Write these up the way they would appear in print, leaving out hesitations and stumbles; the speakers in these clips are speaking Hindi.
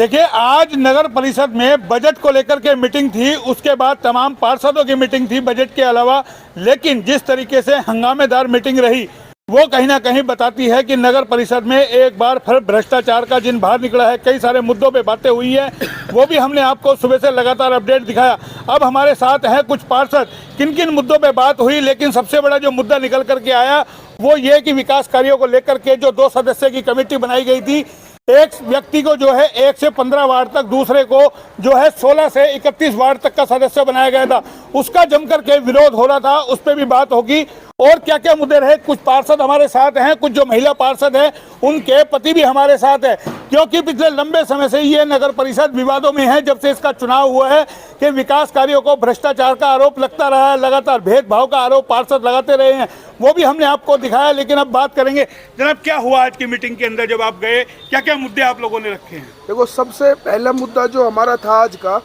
देखिए, आज नगर परिषद में बजट को लेकर के मीटिंग थी, उसके बाद तमाम पार्षदों की मीटिंग थी बजट के अलावा। लेकिन जिस तरीके से हंगामेदार मीटिंग रही, वो कहीं ना कहीं बताती है कि नगर परिषद में एक बार फिर भ्रष्टाचार का जिन बाहर निकला है। कई सारे मुद्दों पे बातें हुई है, वो भी हमने आपको सुबह से लगातार अपडेट दिखाया। अब हमारे साथ हैं कुछ पार्षद, किन किन मुद्दों पे बात हुई, लेकिन सबसे बड़ा जो मुद्दा निकल करके आया वो ये कि विकास कार्यों को लेकर के जो 2 सदस्य की कमेटी बनाई गई थी, एक व्यक्ति को जो है 1 से 15 वार्ड तक, दूसरे को जो है 16 से 31 वार्ड तक का सदस्य बनाया गया था। उसका जमकर के विरोध हो रहा था, उस पर भी बात होगी। और क्या क्या मुद्दे रहे, कुछ पार्षद हमारे साथ हैं, कुछ जो महिला पार्षद हैं उनके पति भी हमारे साथ है, क्योंकि पिछले लंबे समय से ये नगर परिषद विवादों में है। जब से इसका चुनाव हुआ है कि विकास कार्यों को भ्रष्टाचार का आरोप लगता रहा है, लगातार भेदभाव का आरोप पार्षद लगाते रहे हैं, वो भी हमने आपको दिखाया। लेकिन अब बात करेंगे, जनाब क्या हुआ आज की मीटिंग के अंदर जब आप गए, क्या क्या मुद्दे आप लोगों ने रखे हैं? देखो, सबसे पहला मुद्दा जो हमारा था आज का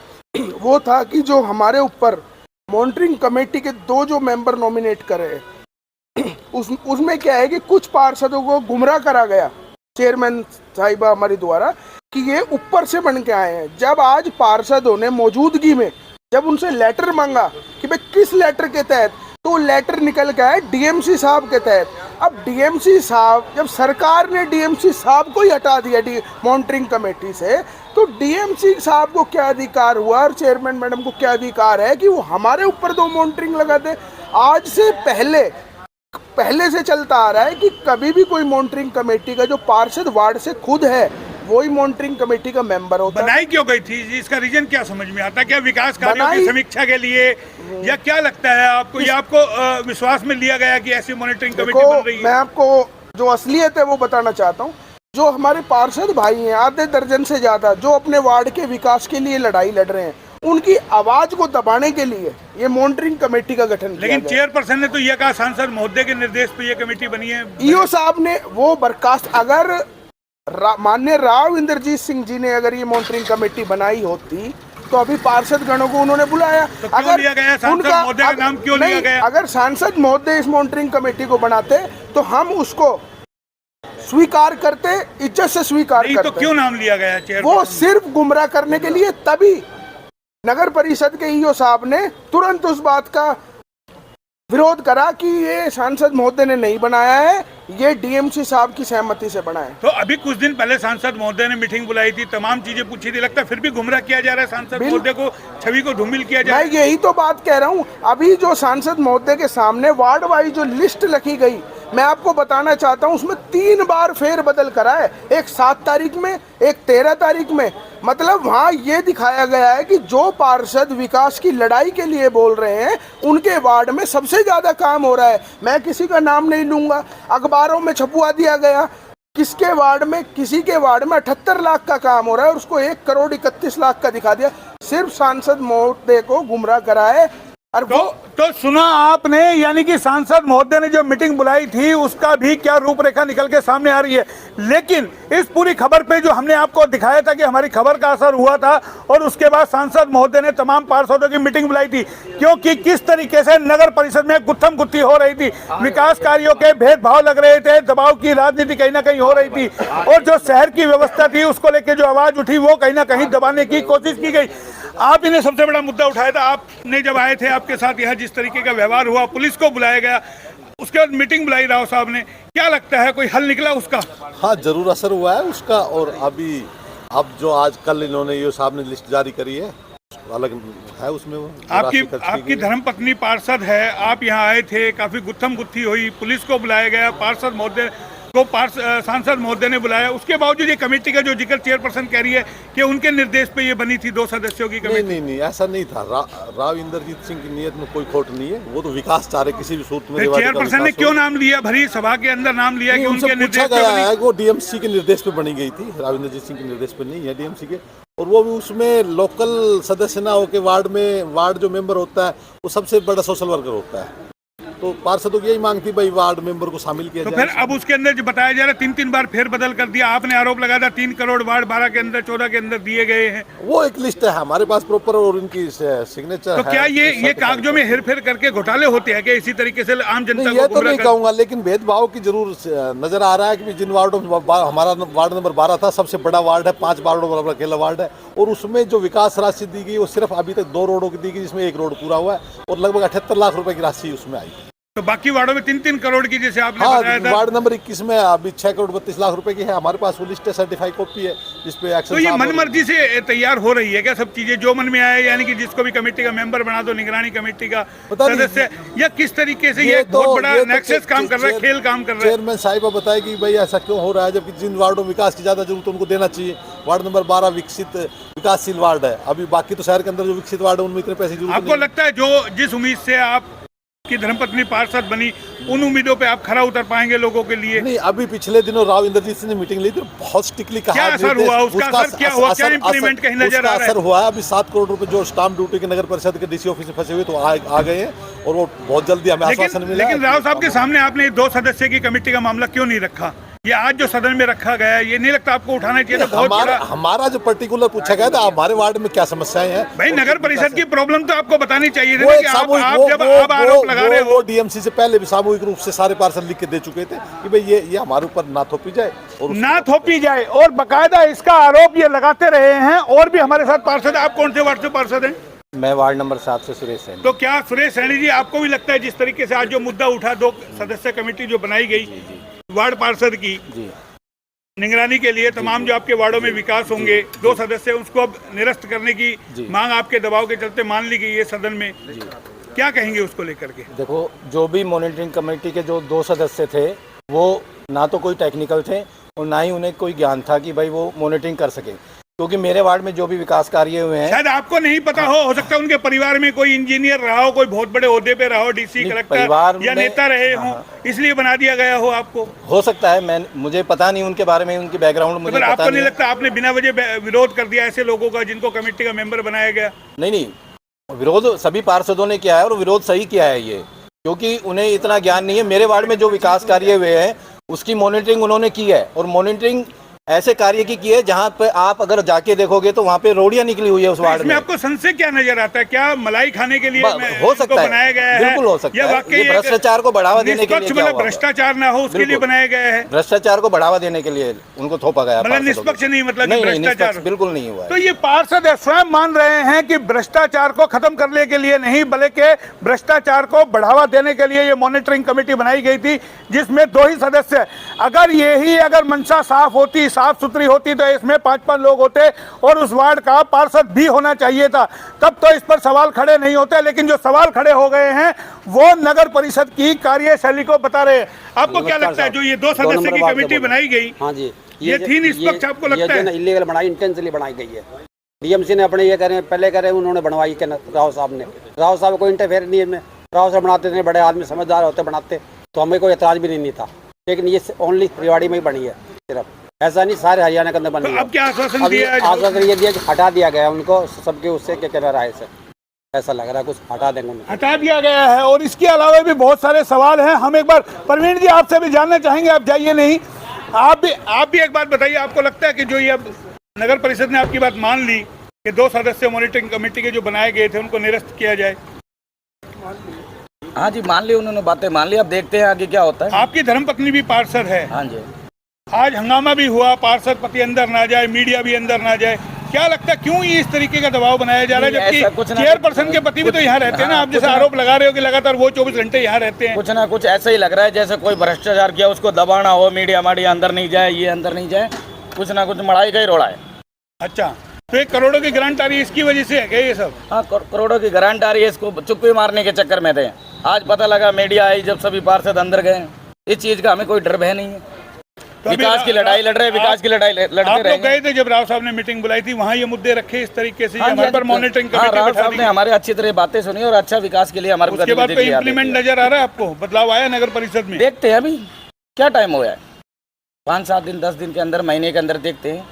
वो था कि जो हमारे ऊपर मॉनिटरिंग कमेटी के 2 जो मेंबर नॉमिनेट करे उसमें क्या है कि कुछ पार्षदों को गुमराह करा गया चेयरमैन साहिबा हमारी द्वारा कि ये ऊपर से बन के आए हैं। जब आज पार्षदों ने मौजूदगी में जब उनसे लेटर मांगा कि भाई किस लेटर के तहत, तो लेटर निकल गया है डीएमसी साहब के तहत। अब डीएमसी साहब, जब सरकार ने डीएमसी साहब को ही हटा दिया मॉनिटरिंग कमेटी से, तो डीएमसी साहब को क्या अधिकार हुआ और चेयरमैन मैडम को क्या अधिकार है कि वो हमारे ऊपर 2 मॉनिटरिंग लगा दे? आज से पहले से चलता आ रहा है कि कभी भी कोई मॉनिटरिंग कमेटी का जो पार्षद वार्ड से खुद है वही मॉनिटरिंग कमेटी का मेंबर होता है। बनाई क्यों गई थी, इसका रीजन क्या समझ में आता है? क्या विकास कार्यों की समीक्षा के लिए, या क्या लगता है आपको, या आपको विश्वास में लिया गया कि ऐसी मॉनिटरिंग कमेटी बन रही है? मैं आपको जो असलियत है वो बताना चाहता हूँ। जो हमारे पार्षद भाई हैं, आधे दर्जन से ज्यादा, जो अपने वार्ड के विकास के लिए लड़ाई लड़ रहे हैं, उनकी आवाज को दबाने के लिए ये मॉनिटरिंग कमेटी का गठन किया। लेकिन चेयरपर्सन ने तो यह कहा, सांसद महोदय के निर्देश पे ये कमेटी बनी है। ईओ साहब ने वो बर्खास्त, अगर माननीय राव इंद्रजीत सिंह जी ने अगर ये मॉनिटरिंग कमेटी बनाई होती तो अभी पार्षद गणों को उन्होंने बुलाया। तो अगर लिया गया सांसद महोदय का नाम क्यों लिया गया? अगर सांसद महोदय इस मॉनिटरिंग कमेटी को बनाते तो हम उसको स्वीकार करते, इज्जत से स्वीकार करते। तो क्यों नाम लिया गया? वो सिर्फ गुमराह करने के लिए। तभी नगर परिषद के ईओ साहब ने तुरंत उस बात का विरोध करा कि ये सांसद महोदय ने नहीं बनाया है, ये डीएमसी साहब की सहमति से बना है। तो अभी कुछ दिन पहले सांसद महोदय ने मीटिंग बुलाई थी, तमाम चीजें पूछी थी, लगता है फिर भी गुमराह किया जा रहा है सांसद महोदय को, छवि को धूमिल किया जा रहा है। मैं यही तो बात कह रहा हूँ। अभी जो सांसद महोदय के सामने वार्ड वाइज जो लिस्ट लिखी गई, मैं आपको बताना चाहता हूँ, उसमें 3 बार फेरबदल करा है। एक 7 तारीख में, एक 13 तारीख में। मतलब वहाँ ये दिखाया गया है कि जो पार्षद विकास की लड़ाई के लिए बोल रहे हैं उनके वार्ड में सबसे ज्यादा काम हो रहा है। मैं किसी का नाम नहीं लूंगा, अखबारों में छपवा दिया गया किसके वार्ड में, किसी के वार्ड में 78 लाख का काम हो रहा है और उसको 1 करोड़ 31 लाख का दिखा दिया। सिर्फ सांसद महोदय को गुमराह करा है। और तो सुना आपने, यानी कि सांसद महोदय ने जो मीटिंग बुलाई थी उसका भी क्या रूपरेखा निकल के सामने आ रही है। लेकिन इस पूरी खबर पे जो हमने आपको दिखाया था कि हमारी खबर का असर हुआ था, और उसके बाद सांसद महोदय ने तमाम पार्षदों की मीटिंग बुलाई थी, क्योंकि किस तरीके से नगर परिषद में गुत्थम गुत्थी हो रही थी, विकास कार्यों के भेदभाव लग रहे थे, दबाव की राजनीति कहीं ना कहीं हो रही थी, और जो शहर की व्यवस्था थी उसको लेकर जो आवाज उठी वो कहीं ना कहीं दबाने की कोशिश की गई। आप इन्हें सबसे बड़ा मुद्दा उठाया था, आपने जब आए थे आपके साथ यह जिस तरीके का व्यवहार हुआ, पुलिस को बुलाया गया, उसके बाद मीटिंग बुलाई राव साहब ने, क्या लगता है कोई हल निकला उसका? हाँ, जरूर असर हुआ है उसका। और अब जो आज कल इन्होंने ये साहब ने लिस्ट जारी करी है, अलग है उसमें वो आपकी धर्मपत्नी पार्षद है, आप यहाँ आए थे, काफी गुत्थम गुत्थी हुई, पुलिस को बुलाया गया, पार्षद महोदय को सांसद महोदय ने बुलाया, उसके बावजूद ये कमेटी का जो जिक्र चेयरपर्सन कह रही है कि उनके निर्देश पे ये बनी थी 2 सदस्यों की कमेटी। नहीं, ऐसा नहीं था। राव इंद्रजीत सिंह की नीयत में कोई खोट नहीं है, वो तो विकास चाह रहे किसी भी सूरत में। चेयरपर्सन ने क्यों नाम लिया, भरी सभा के अंदर नाम लिया कि उनके निर्देश पे बनी? वो डीएमसी के निर्देश पे बनी गई थी, राव इंद्रजीत सिंह के निर्देश पे नहीं है, डीएमसी के। और वो भी उसमें लोकल सदस्य ना होकर वार्ड जो मेंबर होता है वो सबसे बड़ा सोशल वर्कर होता है। तो पार्षदों की यही मांग थी भाई वार्ड मेंबर को शामिल किया तो जाए। फिर अब उसके अंदर जो बताया जा रहा है 3-3 बार फेर बदल कर दिया, आपने आरोप लगाया था 3 करोड़ वार्ड 12 के अंदर 14 के अंदर दिए गए हैं। वो एक लिस्ट है हमारे पास प्रॉपर और इनकी सिग्नेचर तो क्या ये कागजों में हेरफेर करके घोटाले होते हैं क्या इसी तरीके से आम जनता नहीं, को ये तो गुमराह नहीं कहूंगा, लेकिन भेदभाव की जरूर नजर आ रहा है कि जिन वार्डों में हमारा वार्ड नंबर 12 था, सबसे बड़ा वार्ड है, 5 वार्डों वाला अकेला वार्ड है, और उसमें जो विकास राशि दी गई वो सिर्फ अभी तक 2 रोडों की दी गई, जिसमें 1 रोड पूरा हुआ है और लगभग 78 लाख रुपए की राशि उसमें आई। तो बाकी वार्डों में 3-3 करोड़ की जैसे आपने हाँ, बताया था। वार्ड नंबर 21 में अभी 6 करोड़ 32 लाख रुपए की है, हमारे पास वो लिस्ट है, सर्टिफाइड कॉपी है जिसपे एक्शन। तो ये मनमर्जी से तैयार हो रही है क्या सब चीजें, जो मन में आए, यानी कि जिसको भी कमेटी का मेंबर बना दो, निगरानी कमेटी का सदस्य, या किस तरीके से ये बहुत बड़ा नेक्सस काम कर रहा है, खेल काम कर रहा है? चेयरमैन साहिबा बताए कि भाई ऐसा क्यों हो रहा है, जबकि जिन वार्डों में विकास की ज्यादा जरूरत है उनको देना चाहिए। वार्ड नंबर 12 विकासशील वार्ड है, अभी बाकी तो शहर के अंदर जो विकसित वार्ड है उनमें इतने पैसे जरूरत आपको लगता है जो जिस उम्मीद से आप की धर्मपत्नी पार्षद बनी, उन उम्मीदों पे आप खरा उतर पाएंगे लोगों के लिए? नहीं, अभी पिछले दिनों राव इंद्रजीत सिंह ने मीटिंग ली थी, बहुत स्ट्रिक्टली कहा। क्या असर हुआ उसका? असर क्या हुआ? क्या इंप्लीमेंट कहीं नजर आ रहा है? असर हुआ है, अभी 7 करोड़ रुपए जो स्टाम्प ड्यूटी के नगर परिषद के डीसी ऑफिस में फंसे हुए तो आ गए हैं, और वो बहुत जल्दी हमें आश्वासन मिला। लेकिन राव साहब के सामने आपने 2 सदस्य की कमेटी का मामला क्यों नहीं रखा? ये आज जो सदन में रखा गया है, ये नहीं लगता आपको उठाना चाहिए था? बहुत हमारा जो पर्टिकुलर पूछा गया था हमारे वार्ड में क्या समस्याएं हैं, भाई नगर परिषद की प्रॉब्लम तो आपको बतानी चाहिए थी वो ना, एक कि सामूहिक आप जब आप आरोप लगा रहे हो। वो डीएमसी से पहले भी सामूहिक रूप से सारे पार्षद लिख के दे चुके थे कि भाई ये हमारे ऊपर ना थोपी जाए और ना थोपी जाए, और बकायदा इसका आरोप ये लगाते रहे हैं। और भी हमारे साथ पार्षद, आप कौन से वार्ड से पार्षद हैं? मैं वार्ड नंबर 7 से सुरेश सैनी। तो क्या सुरेश सैनी जी, आपको भी लगता है जिस तरीके से आज जो मुद्दा उठा, 2 सदस्य कमेटी जो बनाई गई वार्ड पार्षद की निगरानी के लिए, तमाम जो आपके वार्डों में विकास होंगे, 2 सदस्य उसको अब निरस्त करने की मांग आपके दबाव के चलते मान ली गई है सदन में, क्या कहेंगे उसको लेकर के? देखो, जो भी मॉनिटरिंग कमेटी के जो 2 सदस्य थे वो ना तो कोई टेक्निकल थे और ना ही उन्हें कोई ज्ञान था कि भाई वो मॉनिटरिंग कर सके, क्योंकि मेरे वार्ड में जो भी विकास कार्य हुए हैं, शायद आपको नहीं पता हो सकता है उनके परिवार में कोई इंजीनियर रहा हो, कोई बहुत बड़े ओहदे पे रहा हो, डीसी, कलेक्टर या नेता रहे हो, इसलिए बना दिया गया हो आपको। हो सकता है, मुझे पता नहीं उनके बारे में, उनकी बैकग्राउंड मुझे पता आपको नहीं लगता आपने बिना वजह विरोध कर दिया ऐसे लोगों का जिनको कमेटी का मेंबर बनाया गया? नहीं, विरोध सभी पार्षदों ने किया है और विरोध सही किया है ये, क्योंकि उन्हें इतना ज्ञान नहीं है। मेरे वार्ड में जो विकास कार्य हुए हैं उसकी मॉनिटरिंग उन्होंने की है, और मॉनिटरिंग ऐसे कार्य की है जहां पे आप अगर जाके देखोगे तो वहां पे रोडियां निकली हुई है उस वार्ड में। आपको संशय क्या नजर आता है? क्या मलाई खाने के लिए हो सकता है, बनाया गया है? बिल्कुल हो सकता है, वाकई भ्रष्टाचार को बढ़ावा देने के लिए, मतलब भ्रष्टाचार ना हो उसके लिए बनाया गया है? भ्रष्टाचार को बढ़ावा देने के लिए उनको थोपा गया, मतलब निष्पक्ष नहीं, मतलब भ्रष्टाचार बिल्कुल नहीं हुआ है। तो ये पार्षद स्वयं मान रहे हैं कि भ्रष्टाचार को खत्म करने के लिए नहीं, बल्कि भ्रष्टाचार को बढ़ावा देने के लिए ये मॉनिटरिंग कमेटी बनाई गई थी, जिसमें 2 ही सदस्य। अगर मंशा साफ होती, साफ सुथरी होती, तो इसमें 5-5 लोग होते और उस वार्ड का पार्षद भी होना चाहिए था, तब तो इस पर सवाल खड़े नहीं होते। लेकिन जो सवाल खड़े हो गए हैं वो नगर परिषद की कार्यशैली को बता रहे हैं। आपको क्या लगता है जो ये 2 सदस्य की कमेटी बनाई गई? हाँ जी, ये थी निष्पक्ष? आपको लगता है इलीगल बनाई, इंटेंशनली बनाई गई है? डीएमसी ने अपने ये करें, पहले करे उन्होंने बनवाई के राव साहब ने, राव साहब को इंटरफेयर नहीं है, राव साहब बनाते थे, बड़े आदमी समझदार होते बनाते, तो हमें कोई एतराज भी नहीं था। लेकिन ये ओनली रेवाड़ी में ही बनी है सिर्फ, ऐसा नहीं सारे हरियाणा के अंदर बनी है। अब क्या आश्वासन दिया? आश्वासन ये दिया कि हटा दिया गया उनको सबके उससे क्या राय से, ऐसा लग रहा है कुछ हटा देंगे उन्हें, हटा दिया गया है। और इसके अलावा भी बहुत सारे सवाल हैं। हम एक बार प्रवीण जी आपसे भी जानना चाहेंगे, आप जाइए नहीं, आप भी एक बात बताइए, आपको लगता है कि जो ये अब नगर परिषद ने आपकी बात मान ली कि 2 सदस्य मॉनिटरिंग कमेटी के जो बनाए गए थे उनको निरस्त किया जाए? हाँ जी, मान ली उन्होंने, बातें मान ली, अब देखते हैं आगे क्या होता है। आपकी धर्मपत्नी भी पार्षद है। हाँ जी, आज हंगामा भी हुआ, पार्षद पति अंदर ना जाए, मीडिया भी अंदर ना जाए, क्या लगता है क्यों ये इस तरीके का दबाव बनाया जा रहा है? जबकि चेयरपर्सन के पति भी तो यहाँ रहते हैं ना, आप जैसे आरोप लगा रहे हो कि लगातार वो 24 घंटे यहाँ रहते हैं। कुछ ना कुछ ऐसा ही लग रहा है जैसे कोई भ्रष्टाचार किया, उसको दबाना हो, मीडिया अंदर नहीं जाए, ये अंदर नहीं जाए, कुछ ना कुछ मड़ाई का ही रोड़ा है। अच्छा, तो 1 करोड़ों की ग्रांट आ रही है, इसकी वजह से है क्या ये सब? हाँ, करोड़ों की ग्रांट आ रही है, इसको चुप्पी मारने के चक्कर में थे। आज पता लगा, मीडिया आई जब सभी पार्षद अंदर गए, इस चीज का हमें कोई डर भय नहीं है। विकास की लड़ाई लड़ रहे, विकास की लड़ाई लड़ते रहे। आप गए थे जब राव साहब ने मीटिंग बुलाई थी, वहाँ ये मुद्दे रखे इस तरीके से? हमारे पर मॉनिटरिंग कमेटी राव साहब ने हमारे अच्छी तरह बातें सुनी और अच्छा विकास के लिए हमारे उसके बाद तो इम्प्लीमेंट नजर आ रहा है आपको? बदलाव आया नगर परिषद में? देखते हैं, अभी क्या टाइम हो गया है, 5-7 दिन 10 दिन के अंदर, महीने के अंदर देखते हैं।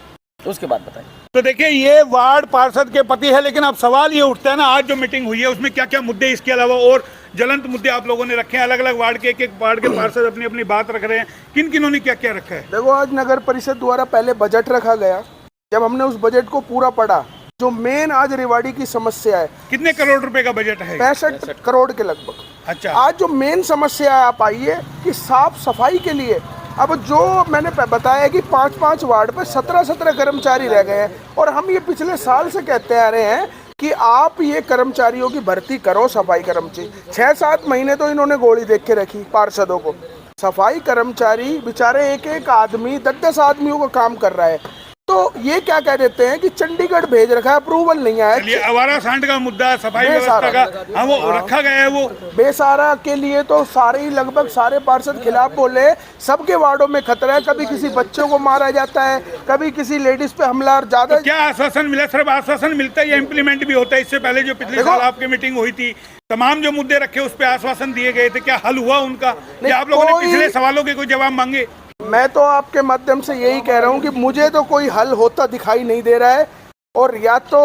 उसके बाद बताइए। तो देखिए ये वार्ड पार्षद के पति है, लेकिन अब सवाल ये उठता है ना, आज जो मीटिंग हुई है उसमें क्या क्या मुद्दे, इसके अलावा और ज्वलंत मुद्दे आप लोगों ने रखे हैं। अलग अलग वार्ड के एक वार्ड के पार्षद अपनी अपनी बात रख रहे हैं। किन किन्हों ने क्या क्या रखा है? देखो, आज नगर परिषद द्वारा पहले बजट रखा गया। जब हमने उस बजट को पूरा पढ़ा, जो मेन आज रेवाड़ी की समस्या है, कितने करोड़ रुपए का बजट है? 65 करोड़ के लगभग। अच्छा, आज जो मेन समस्या आप आइए कि साफ सफाई के लिए, अब जो मैंने बताया कि 5-5 वार्ड पर 17-17 कर्मचारी रह गए हैं, और हम ये पिछले साल से कहते आ रहे हैं कि आप ये कर्मचारियों की भर्ती करो, सफाई कर्मचारी। 6-7 महीने तो इन्होंने गोली देख के रखी पार्षदों को। सफाई कर्मचारी बेचारे एक एक आदमी 10-10 आदमियों को काम कर रहा है। तो ये क्या कह देते हैं कि चंडीगढ़ भेज रखा है, अप्रूवल नहीं आया। चलिए, आवारा सांड का मुद्दा, सफाई व्यवस्था का, हाँ वो रखा गया है। वो बेसहारा के लिए तो सारे ही लगभग सारे पार्षद खिलाफ बोले। सबके वार्डों में खतरा है, कभी किसी बच्चों को मारा जाता है, कभी किसी लेडीज पे हमला। ज्यादा क्या आश्वासन मिला? सिर्फ आश्वासन मिलता है या इम्प्लीमेंट भी होता है? इससे पहले जो पिछले साल आपकी मीटिंग हुई थी, तमाम जो मुद्दे रखे उस पर आश्वासन दिए गए थे, क्या हल हुआ उनका? या आप लोगों ने पिछले सवालों के कोई जवाब मांगे? मैं तो आपके माध्यम से यही कह रहा हूँ कि मुझे तो कोई हल होता दिखाई नहीं दे रहा है। और या तो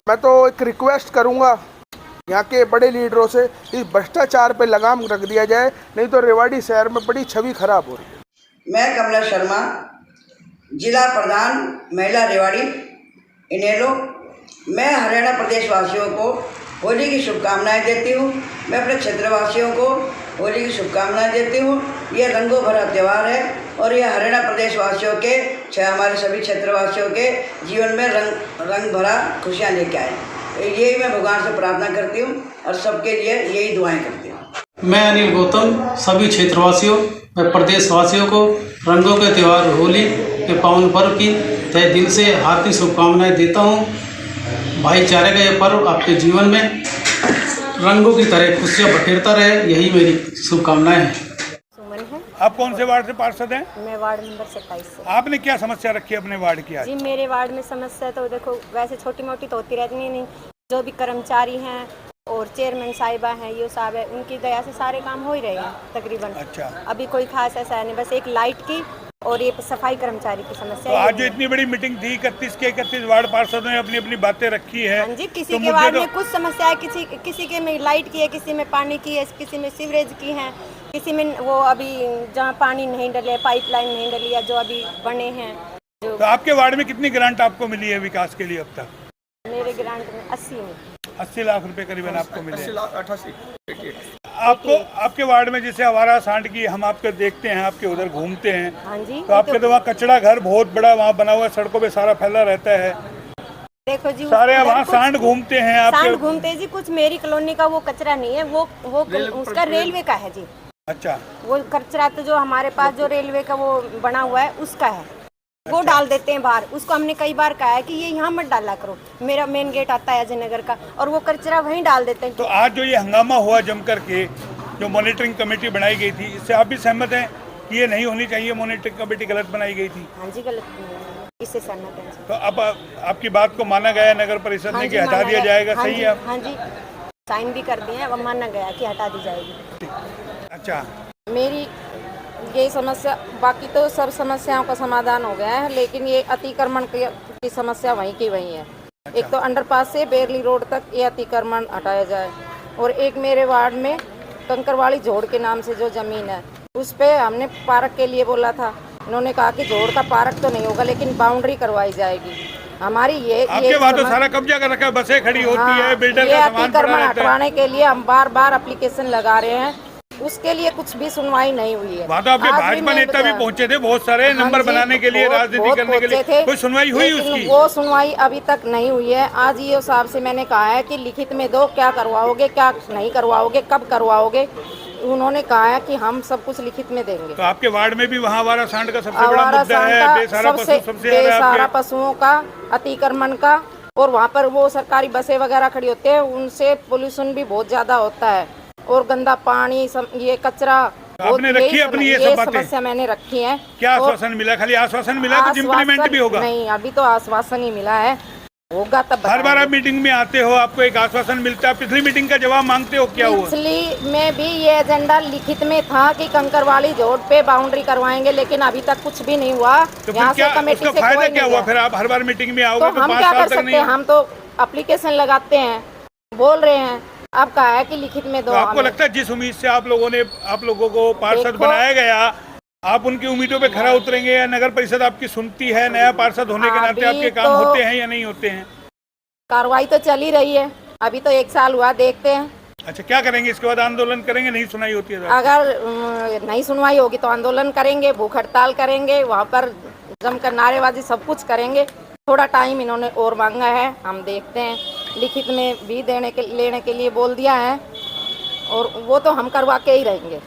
मैं तो एक रिक्वेस्ट करूँगा यहाँ के बड़े लीडरों से, इस भ्रष्टाचार पे लगाम रख दिया जाए, नहीं तो रेवाड़ी शहर में बड़ी छवि खराब हो रही है। मैं कमला शर्मा, जिला प्रधान महिला रेवाड़ी इनेलो। मैं हरियाणा प्रदेश वासियों को होली की शुभकामनाएं देती हूँ। मैं अपने क्षेत्रवासियों को होली की शुभकामनाएं देती हूँ। यह रंगों भरा त्यौहार है और यह हरियाणा प्रदेश वासियों के, हमारे सभी क्षेत्रवासियों के जीवन में रंग भरा खुशियाँ लेके आए। यही मैं भगवान से प्रार्थना करती हूँ और सबके लिए यही दुआएं करती हूँ। मैं अनिल गौतम सभी क्षेत्रवासियों व प्रदेशवासियों को रंगों के त्यौहार होली के पावन पर्व की तहे दिल से हार्दिक शुभकामनाएं देता हूँ। भाईचारे का यह पर्व आपके जीवन में रंगों की तरह खुशियाँ बखेरता रहे, यही मेरी शुभकामनाएं हैं। सुमन है। आप कौन से वार्ड से पार्षद हैं? मैं वार्ड नंबर 27 से। आपने क्या समस्या रखी है अपने वार्ड की आज? जी, मेरे वार्ड में समस्या तो देखो वैसे छोटी मोटी तो होती रहती नहीं, जो भी कर्मचारी हैं और चेयरमैन साहिबा हैं, ये साहब है, उनकी दया से सारे काम हो ही रहे हैं तकरीबन। अच्छा, अभी कोई खास ऐसा है नहीं, बस एक लाइट की और ये सफाई कर्मचारी की समस्या तो है। आज जो इतनी बड़ी मीटिंग थी, 31 के 31 वार्ड पार्षदों ने अपनी अपनी बातें रखी है। हाँ जी, किसी तो के वार्ड मुद्दे में कुछ समस्या है, किसी के में लाइट की है, किसी में पानी की है, किसी में सीवरेज की है, किसी में वो अभी जहाँ पानी नहीं डले, पाइपलाइन नहीं डली है, जो अभी बने हैं। जो तो आपके वार्ड में कितनी ग्रांट आपको मिली है विकास के लिए अब तक? मेरे ग्रांट में 80 लाख रुपए करीबन आपको मिले। आपको आपके वार्ड में जैसे आवारा सांड की हम आपके देखते हैं, आपके उधर घूमते हैं, हाँ जी, तो आपके तो वहाँ कचरा घर बहुत बड़ा वहाँ बना हुआ है, सड़कों पे सारा फैला रहता है। देखो जी, सारे वहाँ सांड घूमते हैं सांड आपके? घूमते हैं जी। कुछ मेरी कॉलोनी का वो कचरा नहीं है, वो उसका रेलवे का है जी। अच्छा, वो कचरा तो जो हमारे पास जो रेलवे का वो बना हुआ है उसका है, वो डाल देते हैं बाहर। उसको हमने कई बार कहा है कि ये यहाँ मत डाला करो, मेरा मेन गेट आता है अजय नगर का, और वो कचरा वहीं डाल देते हैं। तो आज जो ये हंगामा हुआ जम करके, जो मॉनिटरिंग कमेटी बनाई गई थी, इससे आप भी सहमत हैं कि ये नहीं होनी चाहिए? मॉनिटरिंग कमेटी गलत बनाई गई थी। हाँ जी, गलत, इससे सहमत है। तो अब आपकी बात को माना गया नगर परिषद ने कि हटा दिया जाएगा? सही है? हाँ जी, साइन भी कर दिए हैं, अब माना गया कि हटा दी जाएगी। अच्छा, मेरी ये समस्या, बाकी तो सब समस्याओं का समाधान हो गया है, लेकिन ये अतिक्रमण की समस्या वहीं की वहीं है। एक तो अंडरपास से बेरली रोड तक ये अतिक्रमण हटाया जाए, और एक मेरे वार्ड में कंकरवाली जोड़ के नाम से जो ज़मीन है उस पे हमने पार्क के लिए बोला था। इन्होंने कहा कि जोड़ का पार्क तो नहीं होगा, लेकिन बाउंड्री करवाई जाएगी। हमारी ये बात तो सारा कब्जा कर रखा है, बसें खड़ी होती है, बिल्डर का सामान पड़ा रहता है। हटवाने के लिए हम बार बार एप्लीकेशन लगा रहे हैं, उसके लिए कुछ भी सुनवाई नहीं हुई है। वहाँ तो आपके भाजपा नेता भी पहुंचे थे बहुत सारे, नंबर बनाने के लिए, राजनीति करने के लिए, कोई सुनवाई हुई उसकी? वो सुनवाई अभी तक नहीं हुई है। आज ये साहब से मैंने कहा है कि लिखित में दो, क्या करवाओगे, क्या नहीं करवाओगे, कब करवाओगे। उन्होंने कहा है कि हम सब कुछ लिखित में देंगे। तो आपके वार्ड में भी वहाँ आवारा सांड का सबसे बड़ा मुद्दा है, बेसहारा पशुओं का अतिक्रमण का, और वहाँ पर वो सरकारी बसें वगैरह खड़ी होती है, उनसे पोल्यूशन भी बहुत ज्यादा होता है, और गंदा पानी, ये कचरा। आपने रखी है अपनी ये सब बातें? समस्या मैंने रखी है। क्या आश्वासन मिला? खाली आश्वासन मिला, कुछ इम्प्लीमेंट भी होगा? नहीं, अभी तो आश्वासन ही मिला है। होगा तब हर बार बताएंगे। आप मीटिंग में आते हो, आपको एक आश्वासन मिलता है, पिछली मीटिंग का जवाब मांगते हो, क्या हुआ? पिछली में भी ये एजेंडा लिखित में था कि कंकरवाली रोड पे बाउंड्री करवाएंगे, लेकिन अभी तक कुछ भी नहीं हुआ। तो फिर यहाँ क्या से कमेटी उसका से फायदा कोई क्या नहीं हुआ? गया। फिर आप हर बार मीटिंग में आओगे तो तो हम 5 क्या साल कर तक सकते नहीं। हैं? हम तो एप्लीकेशन लगाते हैं, बोल रहे हैं। अब कहा है कि लिखित में दो। तो आपको हमें। लगता है जिस उम्मीद से आप लोगों को पार्षद देखो- बनाया गया, आप उनकी उम्मीदों पे खरा उतरेंगे या नगर परिषद आपकी सुनती है? नया पार्षद होने के नाते अभी आपके काम तो- होते हैं या नहीं होते हैं? कार्रवाई तो चल ही रही है, अभी तो 1 साल हुआ, देखते हैं। अच्छा, क्या करेंगे इसके बाद? आंदोलन करेंगे? नहीं सुनाई होती है तो? अगर नहीं सुनवाई होगी तो आंदोलन करेंगे, भूख हड़ताल करेंगे, वहाँ पर जमकर नारेबाजी सब कुछ करेंगे। थोड़ा टाइम इन्होंने और मांगा है, हम देखते हैं। लिखित में भी लेने के लिए बोल दिया है, और वो तो हम करवा के ही रहेंगे।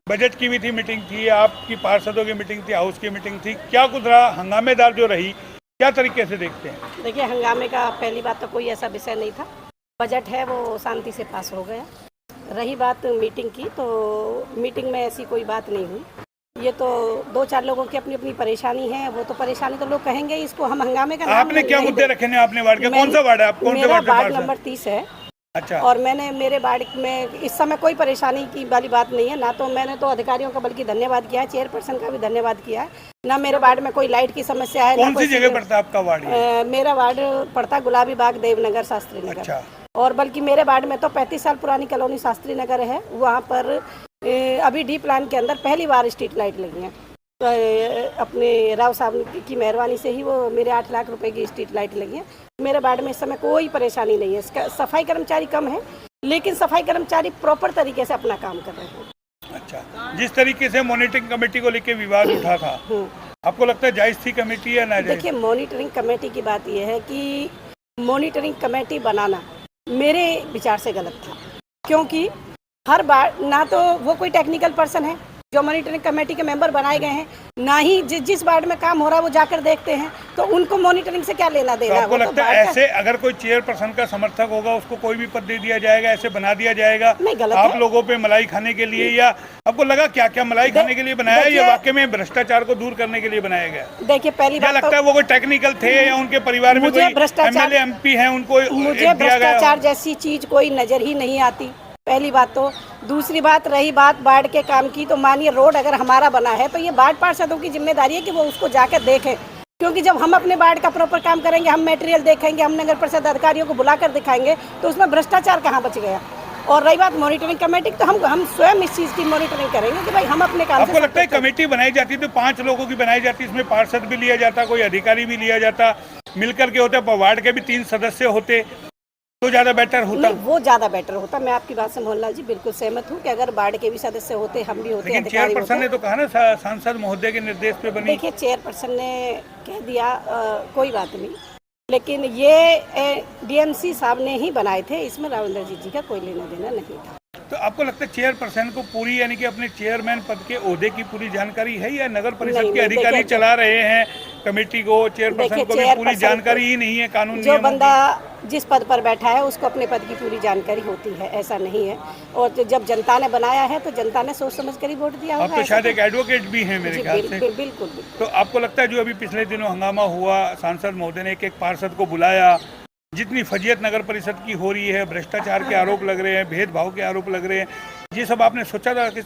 बजट की भी थी, मीटिंग थी, आपकी पार्षदों की मीटिंग थी, हाउस की मीटिंग थी, क्या कुछ रहा? हंगामेदार जो रही, क्या तरीके से देखते हैं? देखिए, हंगामे का पहली बात तो कोई ऐसा विषय नहीं था। बजट है वो शांति से पास हो गया। रही बात मीटिंग की, तो मीटिंग में ऐसी कोई बात नहीं हुई। ये तो 2-4 लोगों की अपनी अपनी परेशानी है, वो तो परेशानी तो लोग कहेंगे, इसको हम हंगामे का नाम आपने क्या नहीं मुद्दे दे- रखे हैं अपने वार्ड के? कौन सा वार्ड है? आप कौन से मेरा वार्ड से वार्ड पार्षद? नंबर 30 है। अच्छा, और मैंने मेरे वार्ड में इस समय कोई परेशानी की वाली बात नहीं है। ना तो मैंने तो अधिकारियों का बल्कि धन्यवाद किया है, चेयरपर्सन का भी धन्यवाद किया है। ना मेरे वार्ड में कोई लाइट की समस्या है। कौन सी जगह पड़ता है आपका वार्ड ये? मेरा वार्ड पड़ता गुलाबी बाग, देवनगर, शास्त्री नगर। अच्छा। और बल्कि मेरे वार्ड में तो 35 साल पुरानी कॉलोनी शास्त्री नगर है, वहाँ पर अभी डी प्लान के अंदर पहली बार स्ट्रीट लाइट लगी है। तो अपने राव साहब की मेहरबानी से ही वो मेरे 8 लाख रुपए की स्ट्रीट लाइट लगी है। मेरे वार्ड में इस समय कोई परेशानी नहीं है। इसका सफाई कर्मचारी कम है, लेकिन सफाई कर्मचारी प्रॉपर तरीके से अपना काम कर रहे हैं। अच्छा, जिस तरीके से मॉनिटरिंग कमेटी को लेकर विवाद उठा था, आपको लगता है जायज थी कमेटी या नाजायज? देखिए, मॉनिटरिंग कमेटी की बात यह है कि मॉनिटरिंग कमेटी बनाना मेरे विचार से गलत था, क्योंकि हर बार ना तो वो कोई टेक्निकल पर्सन है जो मॉनिटरिंग कमेटी के मेंबर बनाए गए हैं, ना ही जिस वार्ड में काम हो रहा है वो जाकर देखते हैं, तो उनको मॉनिटरिंग से क्या लेना तो देना। आपको लगता है ऐसे अगर कोई चेयरपर्सन का समर्थक होगा उसको कोई भी पद दे दिया जाएगा, ऐसे बना दिया जाएगा? नहीं, गलत आप है। लोगों पे मलाई खाने के लिए, या आपको लगा क्या क्या मलाई खाने के लिए बनाया, या वाकई में भ्रष्टाचार को दूर करने के लिए बनाया गया? देखिए, पहली क्या बात लगता है वो कोई टेक्निकल थे या उनके परिवार में मुझे कोई भ्रष्टाचार- एमएलए एमपी हैं उनको मुझे दिया गया? भ्रष्टाचार जैसी चीज कोई नजर ही नहीं आती, पहली बात तो। दूसरी बात, रही बात वार्ड के काम की, तो मानिए रोड अगर हमारा बना है तो ये वार्ड पार्षदों की जिम्मेदारी है कि वो उसको जाकर देखें, क्योंकि जब हम अपने वार्ड का प्रॉपर काम करेंगे, हम मटेरियल देखेंगे, हम नगर परिषद अधिकारियों को बुलाकर दिखाएंगे, तो उसमें भ्रष्टाचार कहाँ बच गया। और रही बात मॉनिटरिंग कमेटी, तो हम स्वयं इस चीज़ की मॉनिटरिंग करेंगे कि भाई हम अपने काम आपको लगता है कमेटी बनाई जाती तो 5 लोगों की बनाई जाती, इसमें पार्षद भी लिया जाता, कोई अधिकारी भी लिया जाता, मिलकर के होते, वार्ड के भी 3 सदस्य होते तो ज्यादा बेटर होता? नहीं, वो ज्यादा बेटर होता। मैं आपकी बात से मोहनलाल जी बिल्कुल सहमत हूँ कि अगर वार्ड के भी सदस्य होते, हम भी होते, लेकिन अधिकारी चेयरपर्सन ने होते। तो कहा ना सांसद महोदय के निर्देश पे बनी। देखिए, चेयरपर्सन ने कह दिया, कोई बात नहीं, लेकिन ये डीएमसी साहब ने ही बनाए थे, इसमें राविंदर जी का कोई लेना देना नहीं था। तो आपको लगता है चेयरपर्सन को पूरी, यानी कि अपने चेयरमैन पद के ओहदे की पूरी जानकारी है, या नगर परिषद नहीं, के नहीं, अधिकारी देखिए- चला रहे हैं कमेटी को? चेयरपर्सन देखिए, को भी पूरी चेयरपर्सन जानकारी ही नहीं है कानून जो नियमों बंदा जिस पद पर बैठा है उसको अपने पद की पूरी जानकारी होती है, ऐसा नहीं है। और तो जब जनता ने बनाया है तो जनता ने सोच समझ कर ही वोट दिया आप होगा। तो ऐसा शायद तो- एक एडवोकेट भी हैं मेरे जी, ख्याल से। बिल्कुल बिल्कुल। तो आपको लगता है जो अभी पिछले दिनों हंगामा हुआ, सांसद महोदय ने एक पार्षद को बुलाया, जितनी फजीयत नगर परिषद की हो रही है, भ्रष्टाचार के आरोप लग रहे हैं, भेदभाव के आरोप लग रहे हैं, ये सब आपने सोचा था कि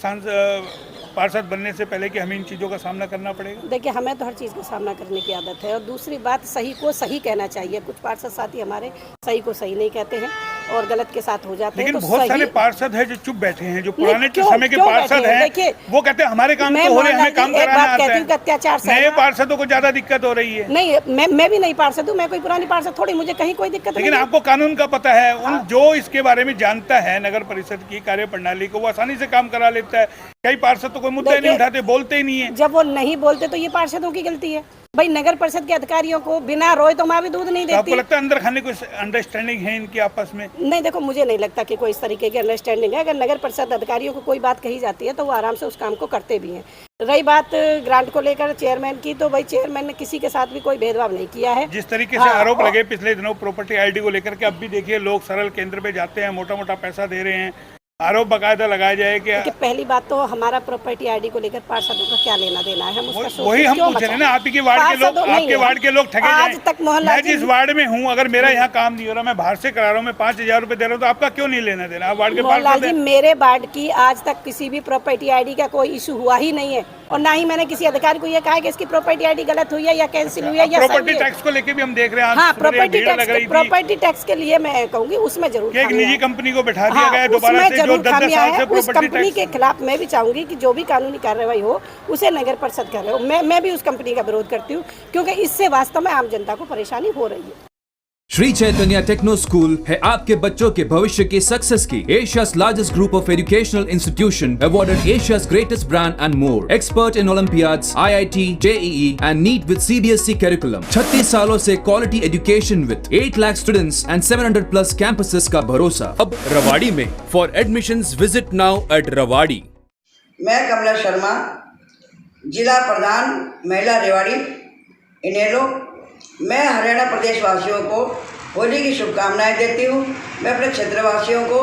पार्षद बनने से पहले कि हमें इन चीज़ों का सामना करना पड़ेगा? देखिए, हमें तो हर चीज़ का सामना करने की आदत है, और दूसरी बात, सही को सही कहना चाहिए। कुछ पार्षद साथी हमारे सही को सही नहीं कहते हैं और गलत के साथ हो जाते हैं। लेकिन तो बहुत सही- सारे पार्षद हैं जो चुप बैठे हैं, जो पुराने क्यों- समय के क्यों पार्षद बैठे हैं? हैं, देखिए, वो कहते हैं हमारे काम मैं तो हो रहे हैं, हमें मोहनलाल काम जी, एक कराना बात आता कहती हूँ कि अत्याचार है। नए सहना- पार्षदों को ज्यादा दिक्कत हो रही है। नहीं, मैं भी नहीं पार्षद हूँ, मैं कोई पुरानी पार्षद थोड़ी, मुझे कहीं कोई दिक्कत नहीं लेकिन है। आपको कानून का पता है, उन जो इसके बारे में जानता है नगर परिषद की कार्य प्रणाली को, वो आसानी से काम करा लेता है। कई पार्षद तो कोई मुद्दा ही नहीं उठाते, बोलते ही नहीं है। जब वो नहीं बोलते तो ये पार्षदों की गलती है। भाई, नगर परिषद के अधिकारियों को बिना रोए तो माँ भी दूध नहीं तो आपको देती। लगता है अंदर खाने कुछ अंडरस्टैंडिंग है इनकी आपस में? नहीं, देखो, मुझे नहीं लगता कि कोई इस तरीके की अंडरस्टैंडिंग है। अगर नगर परिषद अधिकारियों को कोई बात कही जाती है तो वो आराम से उस काम को करते भी हैं। रही बात ग्रांट को लेकर चेयरमैन की, तो भाई चेयरमैन ने किसी के साथ भी कोई भेदभाव नहीं किया है। जिस तरीके से आरोप लगे पिछले दिनों प्रॉपर्टी आईडी को लेकर के, अब भी देखिए लोग सरल केंद्र पे जाते हैं, मोटा मोटा पैसा दे रहे हैं, आरोप बाकायदा लगाया जाए कि कि पहली बात तो हमारा प्रॉपर्टी आईडी को लेकर पार्षदों का क्या लेना देना है, हम उसका वही हम पूछ रहे हैं ना। आपके वार्ड के लोग, आपके वार्ड के लोग ठगे आज जाएं। तक मोहल्ला मैं जिस वार्ड में हूँ, अगर मेरा यहाँ काम नहीं हो रहा, मैं बाहर से करा रहा हूँ, मैं 5,000 रुपए दे रहा हूँ, तो आपका क्यों नहीं लेना देना? आप वार्ड के मोहनलाल जी, मेरे वार्ड की आज तक किसी भी प्रॉपर्टी आईडी का कोई इशू हुआ ही नहीं है, और ना ही मैंने किसी अधिकारी को ये कहा कि इसकी प्रॉपर्टी आईडी गलत हुई है या कैंसिल हुई है या प्रॉपर्टी टैक्स को लेके भी हम देख रहे हैं। हाँ, प्रॉपर्टी टैक्स के लिए मैं कहूँगी उसमें जरूर एक निजी कंपनी को बैठा दिया गया है उसमें दोबारा से, जो जरूर 10 खामियां साल है। से उस प्रॉपर्टी कंपनी के खिलाफ मैं भी चाहूंगी कि जो भी कानूनी कार्रवाई हो उसे नगर परिषद करे। मैं भी उस कंपनी का विरोध करती हूँ, क्योंकि इससे वास्तव में आम जनता को परेशानी हो रही है। श्री चैतन्य टेक्नो स्कूल है आपके बच्चों के भविष्य की सक्सेस की एशिया's largest group of educational institution, awarded Asia's greatest brand and more. Expert in Olympiads, IIT, JEE and NEET with CBSE curriculum. 36 सालों से quality education with 8 lakh students and 700 plus campuses का भरोसा अब रवाड़ी में। For admissions visit now at Rawadi. मैं कमला शर्मा, जिला प्रधान महिला रेवाड़ी इनेलो, मैं हरियाणा प्रदेश वासियों को होली की शुभकामनाएं देती हूँ। मैं अपने क्षेत्रवासियों को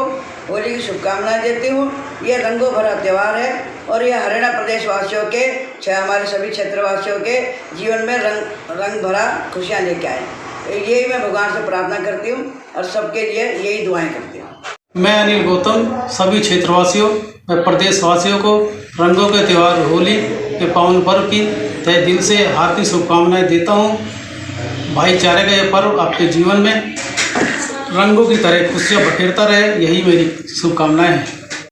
होली की शुभकामनाएं देती हूँ। ये रंगों भरा त्यौहार है और ये हरियाणा प्रदेश वासियों के, हमारे सभी क्षेत्रवासियों के जीवन में रंग भरा खुशियाँ लेके आए। यही मैं भगवान से प्रार्थना करती हूँ और सबके लिए यही दुआएं करती हूँ। मैं अनिल गौतम सभी क्षेत्रवासियों व प्रदेशवासियों को रंगों के त्यौहार होली के पावन पर्व की तहे दिल से हार्दिक शुभकामनाएं देता हूँ। भाईचारे का यह पर्व आपके जीवन में रंगों की तरह खुशियाँ बखेरता रहे, यही मेरी शुभकामनाएं हैं।